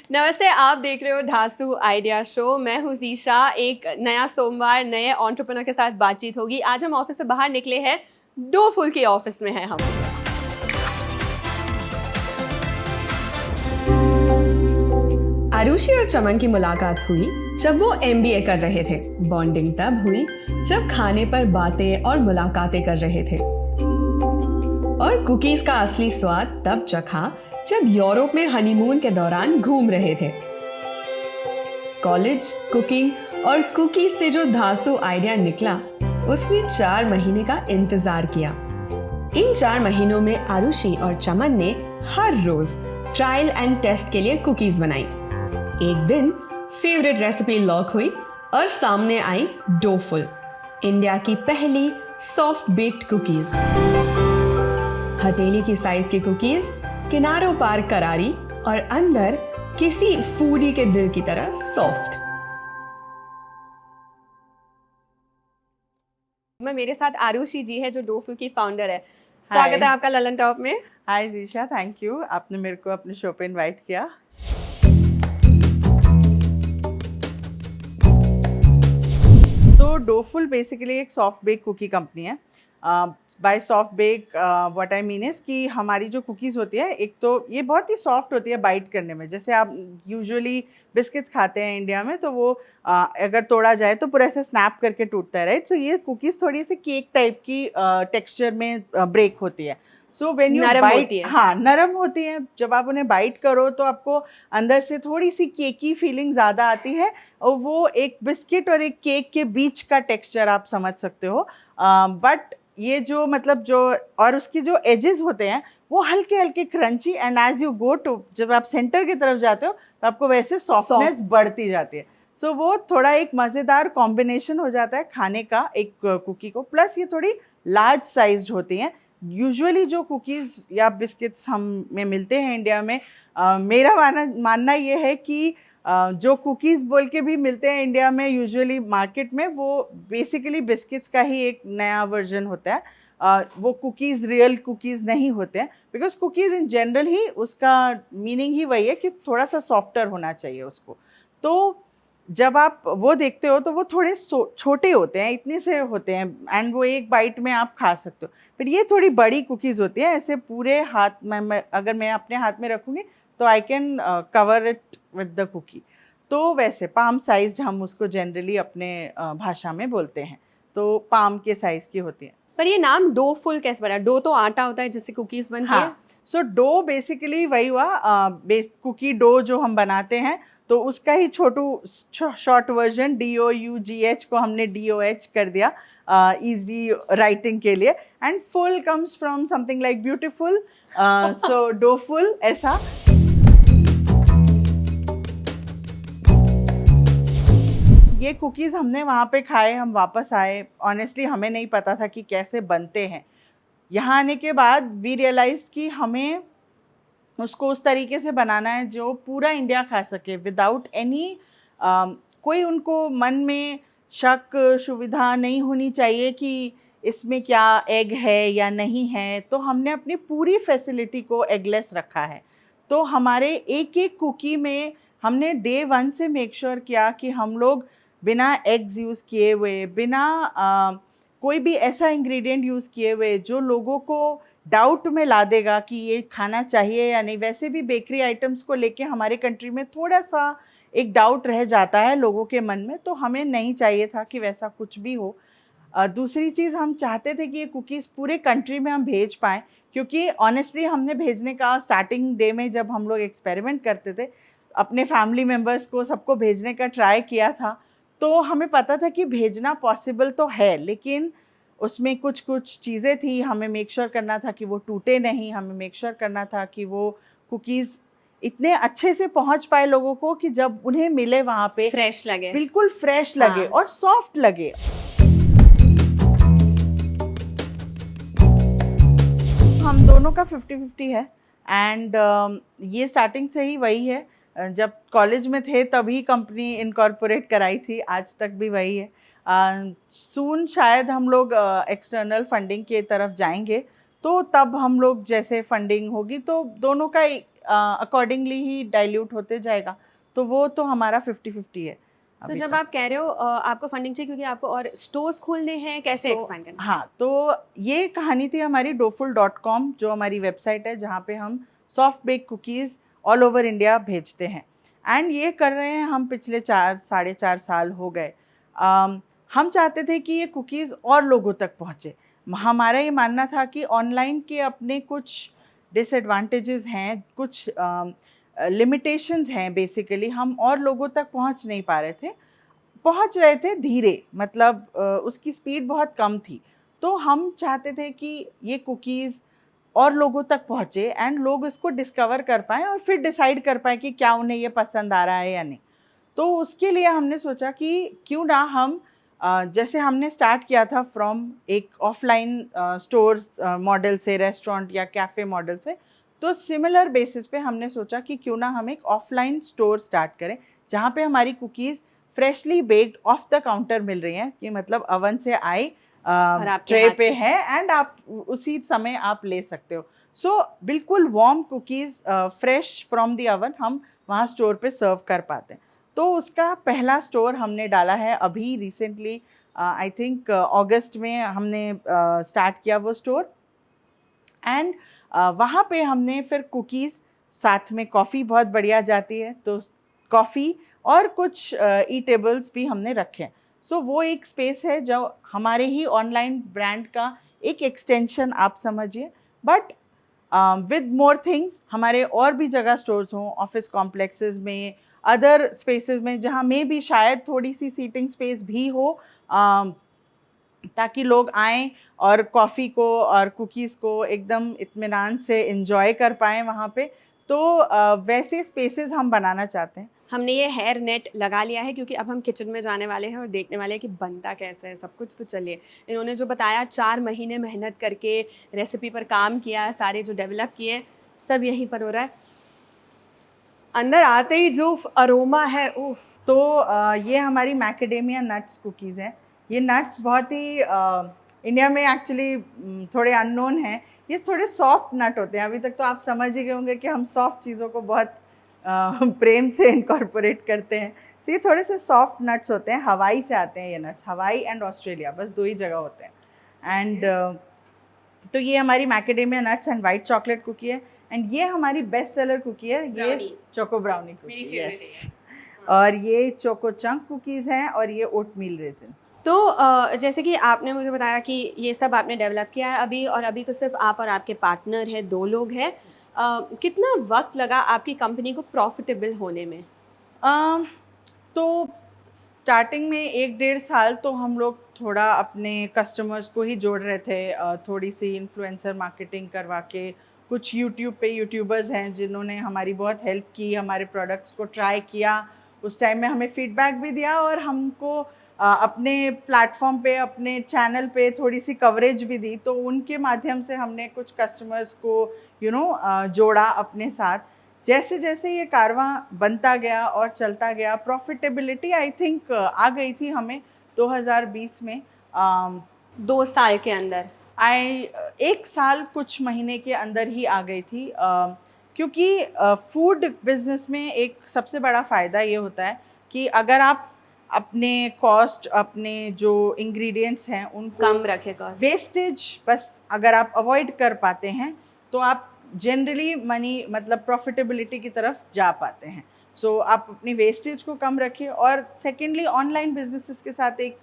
नमस्ते, आप देख रहे हो धासु आइडिया शो। मैं हूँ ज़ीशा। एक नया सोमवार नए एंटरप्रेन्योर के साथ बातचीत होगी। आज हम ऑफिस से बाहर निकले हैं, डोफुल के ऑफिस में हैं हम। आरुषि और चमन की मुलाकात हुई जब वो एमबीए कर रहे थे। बॉन्डिंग तब हुई जब खाने पर बातें और मुलाकातें कर रहे थे, और कुकीज का असली स्वाद तब चखा जब यूरोप में हनीमून के दौरान घूम रहे थे। कॉलेज, कुकिंग और कुकीज से जो धासु आइडिया निकला, उसने 4 महीने का इंतजार किया। इन 4 महीनों में आरुषि और चमन ने हर रोज ट्रायल एंड टेस्ट के लिए कुकीज बनाई। एक दिन फेवरेट रेसिपी लॉक हुई और सामने आई डोफुल, इंडिया की पहली सॉफ्ट बेक्ड कुकीज। हथेली की साइज की कुकीज, किनारों पार करारी और अंदर किसी फूडी के दिल की तरह सॉफ्ट। मैं मेरे साथ आरुषि जी है जो डोफुल की फाउंडर है। स्वागत है आपका ललन टॉप में। हाय ज़ीशा, थैंक यू, आपने मेरे को अपने शो पे इनवाइट किया। सो डोफुल बेसिकली एक सॉफ्ट बेक कुकी कंपनी है। By soft bake what I mean is कि हमारी जो कुकीज़ होती है, एक तो ये बहुत ही सॉफ्ट होती है बाइट करने में। जैसे आप यूजुअली बिस्किट्स खाते हैं इंडिया में, तो वो अगर तोड़ा जाए तो पूरा ऐसे स्नैप करके टूटता है, राइट। सो ये कुकीज़ थोड़ी सी केक टाइप की टेक्सचर में ब्रेक होती है। सो व्हेन यू बाइट, हाँ, नरम होती है। जब आप उन्हें बाइट करो तो आपको अंदर से थोड़ी सी केकी फीलिंग ज़्यादा आती है, और वो एक बिस्किट और एक केक के बीच का टेक्सचर आप समझ सकते हो। बट ये जो मतलब जो और उसके जो एजेस होते हैं वो हल्के हल्के crunchy, and as you go to, जब आप सेंटर की तरफ जाते हो तो आपको वैसे सॉफ्टनेस बढ़ती जाती है। सो वो थोड़ा एक मज़ेदार कॉम्बिनेशन हो जाता है खाने का एक कुकी को। प्लस ये थोड़ी लार्ज साइज्ड होती हैं। यूजुअली जो कुकीज़ या बिस्किट्स हम में मिलते हैं इंडिया में, मेरा मानना ये है कि जो कुकीज़ बोल के भी मिलते हैं इंडिया में यूजुअली मार्केट में, वो बेसिकली बिस्किट्स का ही एक नया वर्जन होता है। वो कुकीज़ रियल कुकीज़ नहीं होते हैं, बिकॉज कुकीज़ इन जनरल ही उसका मीनिंग ही वही है कि थोड़ा सा सॉफ्टर होना चाहिए उसको। तो जब आप वो देखते हो तो वो थोड़े छोटे होते हैं, इतने से होते हैं, एंड वो एक बाइट में आप खा सकते हो। फिर ये थोड़ी बड़ी कुकीज़ होती है, ऐसे पूरे हाथ में अगर मैं अपने हाथ में रखूँगी तो I can cover it with the cookie. तो वैसे पाम साइज हम उसको जनरली अपने भाषा में बोलते हैं, तो पाम के साइज़ की होती है। पर ये नाम डोफुल कैसे बना? डो तो आटा होता है जिससे कुकीज बनती है। सो डो बेसिकली वही हुआ, कुकी डो जो हम बनाते हैं, तो उसका ही शॉर्ट वर्जन DOUGH को हमने DOH कर दिया इजी राइटिंग के लिए। And full comes from something like beautiful, so doubtful ऐसा। ये कुकीज़ हमने वहाँ पे खाए, हम वापस आए। ऑनेस्टली हमें नहीं पता था कि कैसे बनते हैं। यहाँ आने के बाद वी रियलाइज़ कि हमें उसको उस तरीके से बनाना है जो पूरा इंडिया खा सके विदाउट एनी कोई उनको मन में शक सुविधा नहीं होनी चाहिए कि इसमें क्या एग है या नहीं है। तो हमने अपनी पूरी फैसिलिटी को एगलेस रखा है। तो हमारे एक एक कुकी में हमने डे 1 से मेक श्योर किया कि हम लोग बिना एग्स यूज़ किए हुए, बिना कोई भी ऐसा इंग्रेडिएंट यूज़ किए हुए जो लोगों को डाउट में ला देगा कि ये खाना चाहिए या नहीं। वैसे भी बेकरी आइटम्स को लेके हमारे कंट्री में थोड़ा सा एक डाउट रह जाता है लोगों के मन में, तो हमें नहीं चाहिए था कि वैसा कुछ भी हो। दूसरी चीज़, हम चाहते थे कि ये कुकीज़ पूरे कंट्री में हम भेज पाएँ, क्योंकि ऑनेस्टली हमने भेजने का स्टार्टिंग डे में जब हम लोग एक्सपेरिमेंट करते थे, अपने फैमिली मेम्बर्स को सबको भेजने का ट्राई किया था, तो हमें पता था कि भेजना पॉसिबल तो है, लेकिन उसमें कुछ चीज़ें थी। हमें मेक श्योर करना था कि वो टूटे नहीं, हमें मेक श्योर करना था कि वो कुकीज़ इतने अच्छे से पहुंच पाए लोगों को कि जब उन्हें मिले वहाँ पे फ्रेश लगे, बिल्कुल फ्रेश लगे और सॉफ्ट लगे। हम दोनों का 50-50 है, एंड ये स्टार्टिंग से ही वही है। जब कॉलेज में थे तभी कंपनी इनकॉर्पोरेट कराई थी, आज तक भी वही है। सून शायद हम लोग एक्सटर्नल फंडिंग के तरफ जाएंगे, तो तब हम लोग जैसे फंडिंग होगी तो दोनों का अकॉर्डिंगली ही डाइल्यूट होते जाएगा, तो वो तो हमारा 50-50 है। तो जब आप कह रहे हो आपको फंडिंग चाहिए क्योंकि आपको और स्टोर्स खोलने हैं, कैसे एक्सपैंड करना है? हाँ, तो ये कहानी थी हमारी doful.com, जो हमारी वेबसाइट है जहाँ पे हम soft bake cookies all over India भेजते हैं। एंड ये कर रहे हैं हम पिछले 4-4.5 साल हो गए। हम चाहते थे कि ये कुकीज़ और लोगों तक पहुँचे। हमारा ये मानना था कि ऑनलाइन के अपने कुछ डिसएडवांटेजेस हैं, कुछ लिमिटेशंस हैं। बेसिकली हम और लोगों तक पहुँच नहीं पा रहे थे, पहुँच रहे थे धीरे, मतलब उसकी स्पीड बहुत कम थी। तो हम चाहते थे कि ये कुकीज़ और लोगों तक पहुँचे एंड लोग इसको डिस्कवर कर पाएँ और फिर डिसाइड कर पाएँ कि क्या उन्हें ये पसंद आ रहा है या नहीं। तो उसके लिए हमने सोचा कि क्यों ना हम जैसे हमने स्टार्ट किया था फ्रॉम एक ऑफलाइन स्टोर्स मॉडल से, रेस्टोरेंट या कैफ़े मॉडल से, तो सिमिलर बेसिस पे हमने सोचा कि क्यों ना हम एक ऑफलाइन स्टोर स्टार्ट करें जहाँ पे हमारी cookies freshly baked off the counter मिल रही हैं, कि मतलब अवन से आई ट्रे पे है एंड आप उसी समय आप ले सकते हो। सो बिल्कुल warm cookies fresh from the oven हम वहाँ स्टोर पे सर्व कर पाते हैं। तो उसका पहला स्टोर हमने डाला है अभी रिसेंटली, आई थिंक अगस्त में हमने स्टार्ट किया वो स्टोर। एंड वहाँ पे हमने फिर कुकीज़, साथ में कॉफ़ी बहुत बढ़िया जाती है, तो कॉफ़ी और कुछ ईटेबल्स भी हमने रखे हैं। सो वो एक स्पेस है जो हमारे ही ऑनलाइन ब्रांड का एक एक्सटेंशन आप समझिए, बट विद मोर थिंग्स हमारे और भी जगह स्टोर्स हों, ऑफिस कॉम्प्लेक्सेस में, अदर स्पेसेस में, जहाँ में भी शायद थोड़ी सी सीटिंग स्पेस भी हो, ताकि लोग आएँ और कॉफ़ी को और कुकीज़ को एकदम इत्मीनान से एंजॉय कर पाएँ वहाँ पे। तो वैसे स्पेसेस हम बनाना चाहते हैं। हमने ये हेयर नेट लगा लिया है क्योंकि अब हम किचन में जाने वाले हैं और देखने वाले हैं कि बनता कैसा है सब कुछ। तो चलिए, इन्होंने जो बताया 4 महीने मेहनत करके रेसिपी पर काम किया, सारे जो डेवलप किए, सब यहीं पर हो रहा है। अंदर आते ही जो अरोमा है, उफ! तो ये हमारी मैकेडेमिया नट्स कुकीज़ हैं। ये नट्स बहुत ही इंडिया में एक्चुअली थोड़े अननोन हैं। ये थोड़े सॉफ्ट नट होते हैं। अभी तक तो आप समझ ही गए होंगे कि हम सॉफ्ट चीज़ों को बहुत प्रेम से इनकॉर्पोरेट करते हैं। तो ये थोड़े से सॉफ्ट नट्स होते हैं, हवाई से आते हैं ये नट्स, हवाई एंड ऑस्ट्रेलिया, बस 2 ही जगह होते हैं। एंड तो ये हमारी macadamia nuts and white chocolate cookie है। एंड ये हमारी बेस्ट सेलर कुकी है, ये चोको ब्राउनी कुकी, यस। और ये चोको चंक कुकीज़ हैं और ये ओटमील रेजिन। तो जैसे कि आपने मुझे बताया कि ये सब आपने डेवलप किया है अभी, और अभी तो सिर्फ आप और आपके पार्टनर हैं, 2 लोग हैं। कितना वक्त लगा आपकी कंपनी को प्रॉफिटेबल होने में? तो स्टार्टिंग में 1-1.5 साल तो हम लोग थोड़ा अपने कस्टमर्स को ही जोड़ रहे थे, थोड़ी सी इन्फ्लुएंसर मार्केटिंग करवा के। कुछ यूट्यूब पे यूट्यूबर्स हैं जिन्होंने हमारी बहुत हेल्प की, हमारे प्रोडक्ट्स को ट्राई किया, उस टाइम में हमें फीडबैक भी दिया और हमको अपने प्लेटफॉर्म पे, अपने चैनल पे थोड़ी सी कवरेज भी दी। तो उनके माध्यम से हमने कुछ कस्टमर्स को जोड़ा अपने साथ। जैसे जैसे ये कारवां बनता गया और चलता गया, प्रॉफिटेबिलिटी आई थिंक आ गई थी हमें 2020 में। 2 साल के अंदर? 1 साल कुछ महीने के अंदर ही आ गई थी, क्योंकि फूड बिजनेस में एक सबसे बड़ा फ़ायदा ये होता है कि अगर आप अपने कॉस्ट, अपने जो इंग्रेडिएंट्स हैं उनको कम रखे, कॉस्ट वेस्टेज बस अगर आप अवॉइड कर पाते हैं तो आप जनरली मनी, मतलब प्रॉफिटेबिलिटी की तरफ जा पाते हैं। सो आप अपनी वेस्टेज को कम रखिए। और सेकेंडली ऑनलाइन बिजनेसेस के साथ एक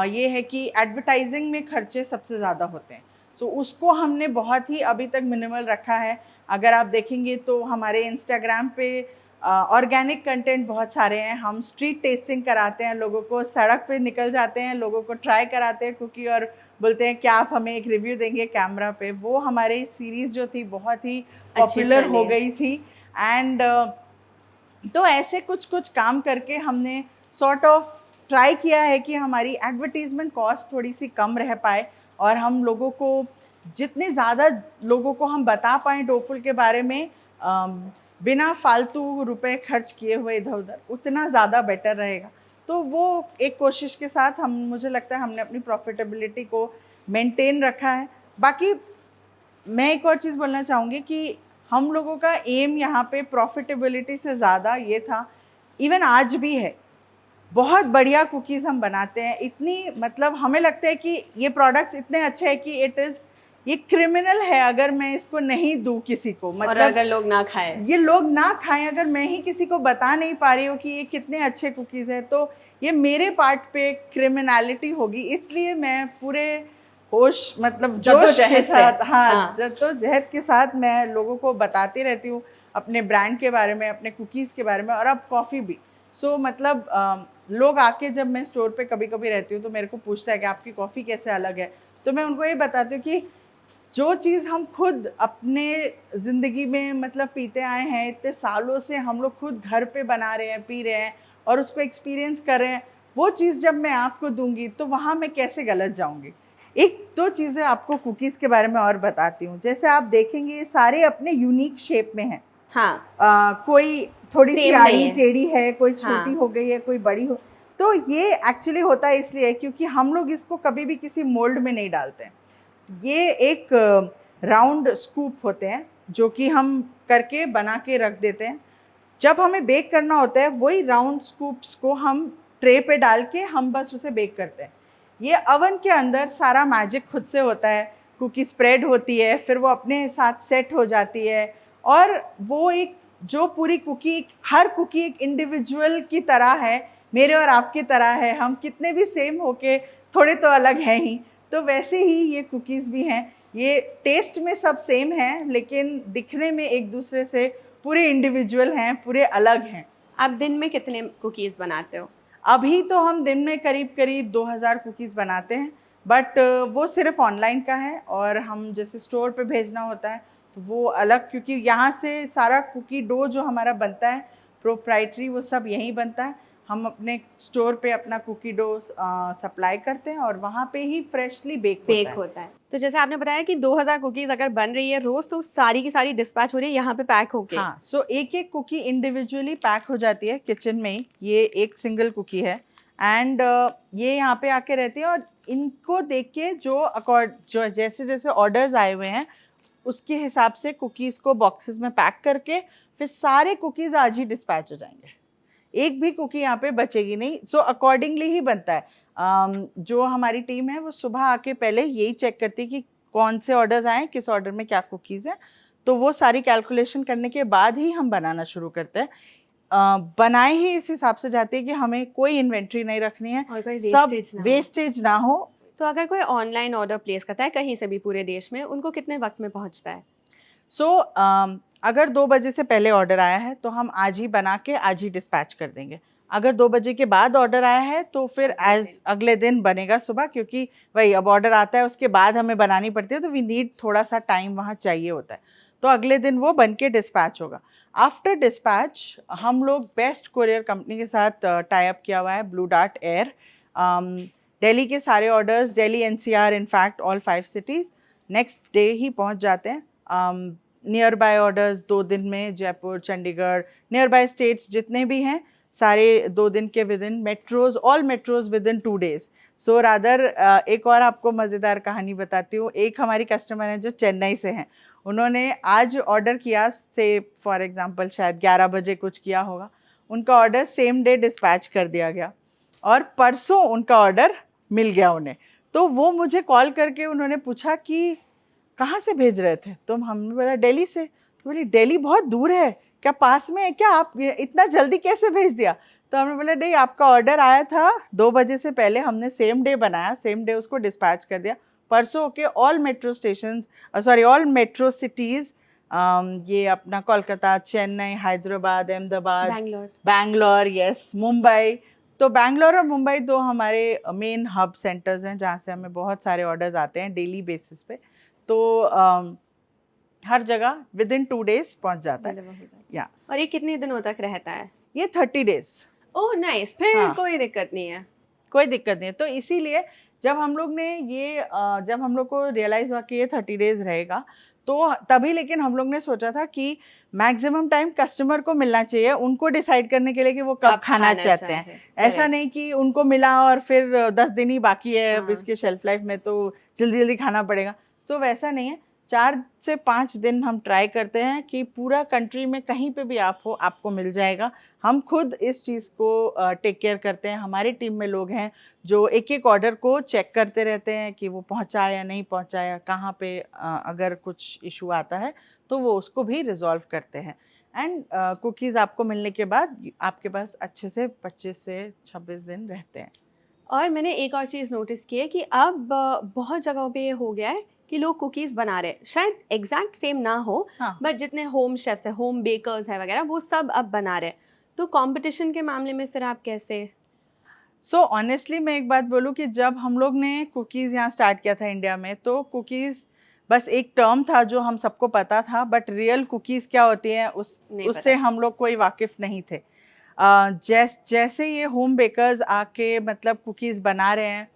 ये है कि एडवर्टाइजिंग में खर्चे सबसे ज़्यादा होते हैं। सो उसको हमने बहुत ही अभी तक मिनिमल रखा है। अगर आप देखेंगे तो हमारे इंस्टाग्राम पे ऑर्गेनिक कंटेंट बहुत सारे हैं। हम स्ट्रीट टेस्टिंग कराते हैं लोगों को, सड़क पे निकल जाते हैं, लोगों को ट्राई कराते हैं कुकी और बोलते हैं क्या आप हमें एक रिव्यू देंगे कैमरा पे। वो हमारी सीरीज़ जो थी बहुत ही पॉपुलर हो गई थी। एंड तो ऐसे कुछ कुछ काम करके हमने सॉर्ट ऑफ ट्राई किया है कि हमारी एडवर्टीज़मेंट कॉस्ट थोड़ी सी कम रह पाए और हम लोगों को जितने ज़्यादा लोगों को हम बता पाएँ डोफुल के बारे में, बिना फालतू रुपए खर्च किए हुए इधर उधर, उतना ज़्यादा बेटर रहेगा। तो वो एक कोशिश के साथ मुझे लगता है हमने अपनी प्रॉफिटेबिलिटी को मेंटेन रखा है। बाकी मैं एक और चीज़ बोलना चाहूँगी कि हम लोगों का एम यहाँ पे प्रॉफिटेबिलिटी से ज़्यादा ये था, इवन आज भी है। बहुत बढ़िया कुकीज़ हम बनाते हैं, इतनी मतलब हमें लगता है कि ये प्रोडक्ट्स इतने अच्छे हैं कि ये क्रिमिनल है अगर मैं इसको नहीं दूँ किसी को, और मतलब अगर लोग ना खाएं, ये लोग ना खाएं, अगर मैं ही किसी को बता नहीं पा रही हूँ कि ये कितने अच्छे कुकीज़ हैं, तो ये मेरे पार्ट पे क्रिमिनैलिटी होगी। इसलिए मैं पूरे होश मतलब जोश के साथ, हाँ, जद्दोजहद के साथ मैं लोगों को बताती रहती हूँ अपने ब्रांड के बारे में, अपने कुकीज़ के बारे में, और अब कॉफ़ी भी। सो मतलब लोग आके जब मैं स्टोर पे कभी कभी रहती हूँ तो मेरे को पूछता है कि आपकी कॉफ़ी कैसे अलग है, तो मैं उनको ये बताती हूँ कि जो चीज़ हम खुद अपने ज़िंदगी में मतलब पीते आए हैं इतने सालों से, हम लोग खुद घर पे बना रहे हैं, पी रहे हैं और उसको एक्सपीरियंस कर रहे हैं, वो चीज़ जब मैं आपको दूंगी तो वहाँ मैं कैसे गलत जाऊँगी। एक दो चीज़ें आपको कुकीज़ के बारे में और बताती हूँ। जैसे आप देखेंगे ये सारे अपने यूनिक शेप में हैं। हाँ, कोई थोड़ी सी आड़ी टेढ़ी है, कोई छोटी हाँ, हो गई है, कोई बड़ी हो, तो ये एक्चुअली होता है इसलिए क्योंकि हम लोग इसको कभी भी किसी मोल्ड में नहीं डालते हैं। ये एक राउंड स्कूप होते हैं जो कि हम करके बना के रख देते हैं। जब हमें बेक करना होता है वही राउंड स्कूप्स को हम ट्रे पे डाल के हम बस उसे बेक करते हैं। ये अवन के अंदर सारा मैजिक खुद से होता है, कुकी स्प्रेड होती है, फिर वो अपने साथ सेट हो जाती है, और वो एक जो पूरी कुकी, हर कुकी एक इंडिविजुअल की तरह है, मेरे और आपकी तरह है। हम कितने भी सेम होके थोड़े तो अलग हैं ही, तो वैसे ही ये कुकीज़ भी हैं। ये टेस्ट में सब सेम हैं लेकिन दिखने में एक दूसरे से पूरे इंडिविजुअल हैं, पूरे अलग हैं। आप दिन में कितने कुकीज़ बनाते हो? अभी तो हम दिन में करीब करीब 2000 कुकीज़ बनाते हैं, बट वो सिर्फ ऑनलाइन का है, और हम जैसे स्टोर पे भेजना होता है तो वो अलग, क्योंकि यहाँ से सारा कुकी डो जो हमारा बनता है प्रोप्राइटरी, वो सब यहीं बनता है। हम अपने स्टोर पे अपना कुकी डो सप्लाई करते हैं और वहाँ पे ही फ्रेशली बेक होता है। तो जैसे आपने बताया कि 2000 कुकीज़ अगर बन रही है रोज़, तो सारी की सारी डिस्पैच हो रही है यहाँ पे पैक होके। हाँ, सो एक एक कुकी इंडिविजुअली पैक हो जाती है किचन में ही। ये एक सिंगल कुकी है, एंड ये यहाँ पे आके रहती है, और इनको देख के जो जैसे जैसे ऑर्डर्स आए हुए हैं उसके हिसाब से कुकीज़ को बॉक्सेस में पैक करके फिर सारे कुकीज़ आज ही डिस्पैच हो जाएंगे। एक भी कुकी यहाँ पे बचेगी नहीं। सो अकॉर्डिंगली ही बनता है। जो हमारी टीम है वो सुबह आके पहले यही चेक करती है कि कौन से ऑर्डर्स आए, किस ऑर्डर में क्या कुकीज़ हैं, तो वो सारी कैलकुलेशन करने के बाद ही हम बनाना शुरू करते हैं। बनाए ही इस हिसाब से जाती है कि हमें कोई इन्वेंट्री नहीं रखनी है और कोई सब वेस्टेज ना हो। तो अगर कोई ऑनलाइन ऑर्डर प्लेस करता है कहीं से भी पूरे देश में, उनको कितने वक्त में पहुंचता है? अगर 2 बजे से पहले ऑर्डर आया है तो हम आज ही बना के आज ही डिस्पैच कर देंगे। अगर 2 बजे के बाद ऑर्डर आया है तो फिर अगले दिन बनेगा सुबह, क्योंकि वही अब ऑर्डर आता है उसके बाद हमें बनानी पड़ती है, तो वी नीड थोड़ा सा टाइम वहाँ चाहिए होता है, तो अगले दिन वो बन के डिस्पैच होगा। आफ्टर डिस्पैच हम लोग बेस्ट कोरियर कंपनी के साथ टाई अप किया हुआ है, ब्लू डार्ट एयर। दिल्ली के सारे orders, Delhi NCR, in fact all 5 cities next day ही पहुँच जाते हैं। नियर बाय ऑर्डर्स 2 दिन में, Jaipur, Chandigarh, nearby states जितने भी हैं सारे 2 दिन के within, metros, all metros within 2 days. So rather एक और आपको मज़ेदार कहानी बताती हूँ। एक हमारी कस्टमर हैं जो चेन्नई से हैं, उन्होंने आज ऑर्डर किया, से फॉर एग्जांपल शायद 11 बजे कुछ किया होगा, उनका ऑर्डर सेम डे डिस्पैच कर दिया गया और परसों उनका ऑर्डर मिल गया उन्हें। तो वो मुझे कॉल करके उन्होंने पूछा कि कहाँ से भेज रहे थे, तो हमने बोला दिल्ली से। तो बोली दिल्ली बहुत दूर है क्या, पास में है क्या, आप इतना जल्दी कैसे भेज दिया? तो हमने बोला नहीं, आपका ऑर्डर आया था 2 बजे से पहले, हमने सेम डे बनाया, सेम डे उसको डिस्पैच कर दिया। परसों के all metro station, sorry all metro cities, ये अपना कोलकाता, चेन्नई, हैदराबाद, अहमदाबाद, बैंगलोर, यस, मुंबई। तो बैंगलोर और मुंबई 2 हमारे मेन हब सेंटर्स हैं जहाँ से हमें बहुत सारे ऑर्डर्स आते हैं डेली बेसिस पे। तो हर जगह विद इन 2 डेज पहुंच जाता है। या और ये कितने दिनों तक रहता है? ये 30 डेज। ओह नाइस, फिर कोई दिक्कत नहीं है। कोई दिक्कत नहीं है। तो इसीलिए जब हम लोग ने ये जब हम लोग को रियलाइज़ हुआ कि ये 30 डेज रहेगा, तो तभी लेकिन हम लोग ने सोचा था कि मैक्सिमम टाइम कस्टमर को मिलना चाहिए, उनको डिसाइड करने के लिए कि वो कब खाना चाहते हैं। ऐसा नहीं कि उनको मिला और फिर 10 दिन ही बाकी है इसके शेल्फ लाइफ में, तो जल्दी जल्दी खाना पड़ेगा। सो वैसा नहीं है। 4 से 5 दिन हम ट्राई करते हैं कि पूरा कंट्री में कहीं पे भी आप हो आपको मिल जाएगा। हम खुद इस चीज़ को टेक केयर करते हैं। हमारी टीम में लोग हैं जो एक एक ऑर्डर को चेक करते रहते हैं कि वो पहुंचा या नहीं पहुंचा, या कहाँ पे अगर कुछ इशू आता है तो वो उसको भी रिजॉल्व करते हैं। एंड कुकीज़ आपको मिलने के बाद आपके पास अच्छे से 25 से 26 दिन रहते हैं। और मैंने एक और चीज़ नोटिस की है कि अब बहुत जगहों पे ये हो गया है कि लोग कुकीज़ बना रहे हैं, शायद एग्जैक्ट सेम ना हो, हाँ। बट जितने होम शेफ्स हैं, होम बेकर्स हैं वगैरह, वो सब अब बना रहे हैं। तो कंपटीशन के मामले में फिर आप कैसे? सो ऑनेस्टली मैं एक बात बोलूँ कि जब हम लोग ने कुकीज़ यहाँ स्टार्ट किया था इंडिया में, तो कुकीज़ बस एक टर्म था जो हम सबको पता था, बट रियल कुकीज़ क्या होती हैं नहीं उससे पता। हम लोग कोई वाकिफ़ नहीं थे। जैसे ये होम बेकर्स आके मतलब कुकीज़ बना रहे हैं,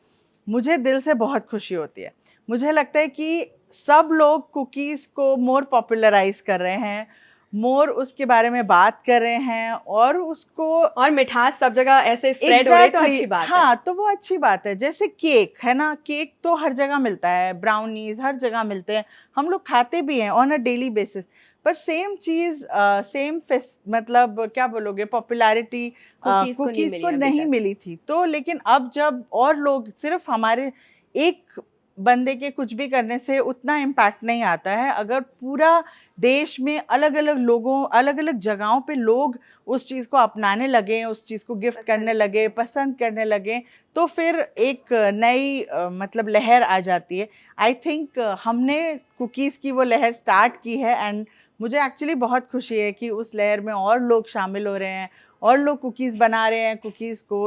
मुझे दिल से बहुत खुशी होती है। मुझे लगता है कि सब लोग कुकीज़ को मोर पॉपुलराइज़ कर रहे हैं, मोर उसके बारे में बात कर रहे हैं, और उसको और मिठास सब जगह ऐसे स्प्रेड हो रही है, तो Exactly, अच्छी बात है। हाँ, तो वो अच्छी बात है। जैसे केक है ना, केक तो हर जगह मिलता है, ब्राउनीज हर जगह मिलते हैं, हम लोग खाते भी हैं ऑन अ डेली बेसिस। पर सेम चीज़ सेम मतलब क्या बोलोगे, पॉपुलैरिटी कुकीज़ को नहीं मिली थी। तो लेकिन अब जब और लोग, सिर्फ हमारे एक बंदे के कुछ भी करने से उतना इम्पैक्ट नहीं आता है। अगर पूरा देश में अलग अलग लोगों, अलग अलग जगहों पे लोग उस चीज़ को अपनाने लगे, उस चीज़ को गिफ्ट करने लगे, पसंद करने लगे, तो फिर एक नई मतलब लहर आ जाती है। आई थिंक हमने कुकीज़ की वो लहर स्टार्ट की है, एंड मुझे एक्चुअली बहुत खुशी है कि उस लहर में और लोग शामिल हो रहे हैं, और लोग कुकीज़ बना रहे हैं, कुकीज़ को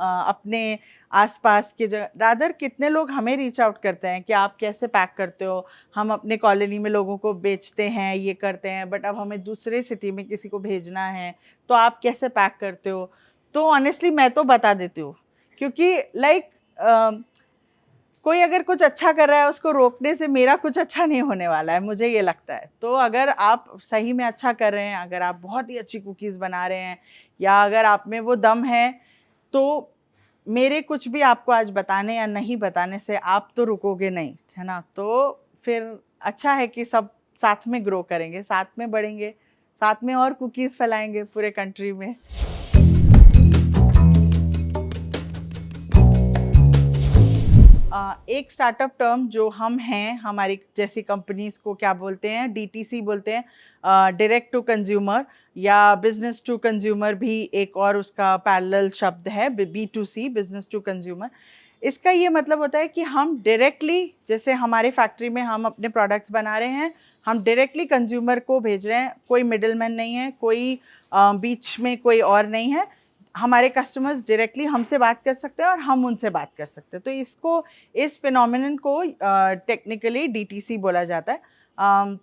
अपने आसपास के जगह, रादर कितने लोग हमें रीच आउट करते हैं कि आप कैसे पैक करते हो। हम अपने कॉलोनी में लोगों को बेचते हैं, ये करते हैं, बट अब हमें दूसरे सिटी में किसी को भेजना है, तो आप कैसे पैक करते हो। तो ऑनेस्टली मैं तो बता देती हूँ, क्योंकि लाइक कोई अगर कुछ अच्छा कर रहा है, उसको रोकने से मेरा कुछ अच्छा नहीं होने वाला है, मुझे ये लगता है। तो अगर आप सही में अच्छा कर रहे हैं, अगर आप बहुत ही अच्छी कुकीज़ बना रहे हैं, या अगर आप में वो दम है, तो मेरे कुछ भी आपको आज बताने या नहीं बताने से आप तो रुकोगे नहीं, है ना। तो फिर अच्छा है कि सब साथ में ग्रो करेंगे, साथ में बढ़ेंगे, साथ में और कुकीज़ फैलाएंगे पूरे कंट्री में। एक स्टार्टअप टर्म जो हम हैं, हमारी जैसी कंपनीज को क्या बोलते हैं, DTC बोलते हैं, डायरेक्ट टू कंज्यूमर, या बिजनेस टू कंज्यूमर भी एक और उसका पैरेलल शब्द है, B2C, बिजनेस टू कंज्यूमर। इसका ये मतलब होता है कि हम डायरेक्टली, जैसे हमारे फैक्ट्री में हम अपने प्रोडक्ट्स बना रहे हैं, हम डायरेक्टली कंज्यूमर को भेज रहे हैं, कोई मिडलमैन नहीं है, कोई बीच में कोई और नहीं है। हमारे कस्टमर्स डायरेक्टली हमसे बात कर सकते हैं और हम उनसे बात कर सकते हैं। तो इस फिनोमिनन को टेक्निकली DTC बोला जाता है।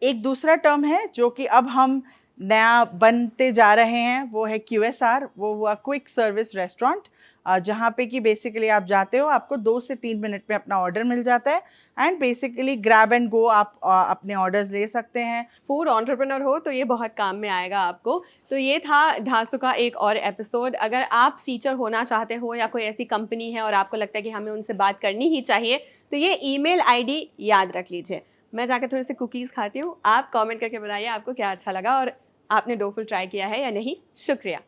एक दूसरा टर्म है जो कि अब हम नया बनते जा रहे हैं, वो है QSR, वो हुआ क्विक सर्विस रेस्टोरेंट, जहाँ पे कि बेसिकली आप जाते हो, आपको 2 से 3 मिनट में अपना ऑर्डर मिल जाता है, and basically grab and go आप अपने ऑर्डर्स ले सकते हैं। फूड एंटरप्रेन्योर हो तो ये बहुत काम में आएगा आपको। तो ये था ढासू का एक और एपिसोड। अगर आप फीचर होना चाहते हो, या कोई ऐसी कंपनी है और आपको लगता है कि हमें उनसे बात करनी ही चाहिए, तो ये ईमेल ID याद रख लीजिए। मैं जाकर थोड़े से कुकीज़ खाती हूँ, आप कमेंट करके बताइए आपको क्या अच्छा लगा और आपने डोफुल ट्राई किया है या नहीं। शुक्रिया।